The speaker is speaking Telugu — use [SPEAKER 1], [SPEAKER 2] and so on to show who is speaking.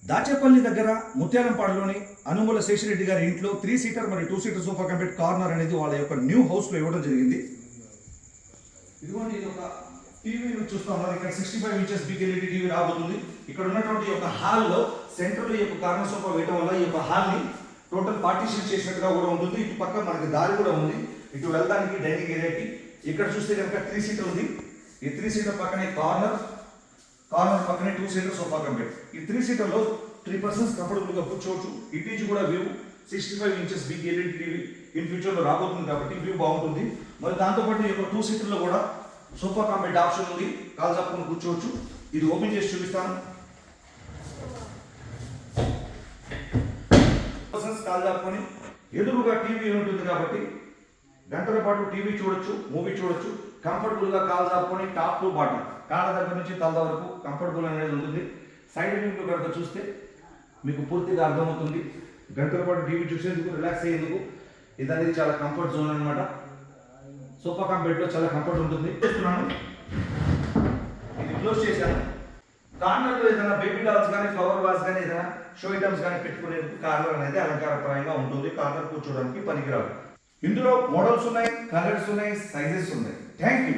[SPEAKER 1] దాచేపల్లి దగ్గర ముత్యాలంపాడులోని అనుమూల శేషిరెడ్డి గారి ఇంట్లో 3 సీటర్ మరియు 2 సీటర్ సోఫా కంపెట్ కార్నర్ అనేది వాళ్ళ యొక్క న్యూ హౌస్లో ఇవ్వడం జరిగింది. ఇదిగోండి, ఇది ఒక టీవీ చూస్తా ఉన్నారు. ఇక్కడ 65 ఇంచెస్ బిగ్ ఎల్ఈడి టీవీ రాబోతుంది. ఇక్కడ ఉన్నటువంటి యొక్క హాల్లో సెంటర్లో ఈ యొక్క కార్నర్ సోఫా వేయడం వల్ల ఈ యొక్క హాల్ని టోటల్ పార్టీషన్ చేసినట్టుగా కూడా ఉంటుంది. ఇటు పక్క మనకి దారి కూడా ఉంది ఇటు వెళ్ళడానికి డైనింగ్ ఏరియాకి. ఇక్కడ చూస్తే కనుక 3 సీటర్ ఉంది. ఈ 3 సీటర్ పక్కనే కార్నర్ పక్కనే 2 సీటర్ సోఫా కంపెట్. ఈ 3 సీటర్లో 3 పర్సన్స్ కంఫర్టబుల్గా కూర్చోవచ్చు. ఇటు నుంచి కూడా view 65 inches big LED TV in ఫ్యూచర్లో రాబోతుంది కాబట్టి వ్యూ బాగుంటుంది. మరి దాంతోపాటు ఈ యొక్క 2 సీటర్లో కూడా సోఫా కంపెట్ ఆప్షన్ ఉంది. కాల్ చాపుకొని కూర్చోవచ్చు. ఇది ఓపెన్ చేసి చూపిస్తాను. కాల్ చాపుకొని ఎదురుగా టీవీ ఉంటుంది కాబట్టి గంటల పాటు టీవీ చూడొచ్చు, మూవీ చూడొచ్చు. కంఫర్టబుల్గా కాల్ చాపుకొని టాప్ టు బాటమ్ కాళ్ళ దగ్గర నుంచి తల వరకు కంఫర్టబుల్ అనేది ఉంటుంది. సైడ్ వ్యూలో కనుక చూస్తే మీకు పూర్తిగా అర్థమవుతుంది. గంటల పాటు టీవీ చూసేందుకు, రిలాక్స్ అయ్యేందుకు ఇది అనేది చాలా కంఫర్ట్ జోన్ అనమాట. సోఫా కంపెట్లో చాలా కంఫర్ట్ ఉంటుంది. చేస్తున్నాను, ఇది క్లోజ్ చేశాను. కార్నర్లో ఏదైనా బేబీ డాల్స్ కానీ, ఫ్లవర్ వాస్ కానీ, ఏదైనా షో ఐటమ్స్ కానీ పెట్టుకునేందుకు కార్నర్ అనేది అలంకారప్రాయంగా ఉంటుంది. కార్నర్ కూర్చోడానికి పనికిరాదు. ఇందులో మోడల్స్ ఉన్నాయి, కలర్స్ ఉన్నాయి, సైజెస్ ఉన్నాయి. Thank you.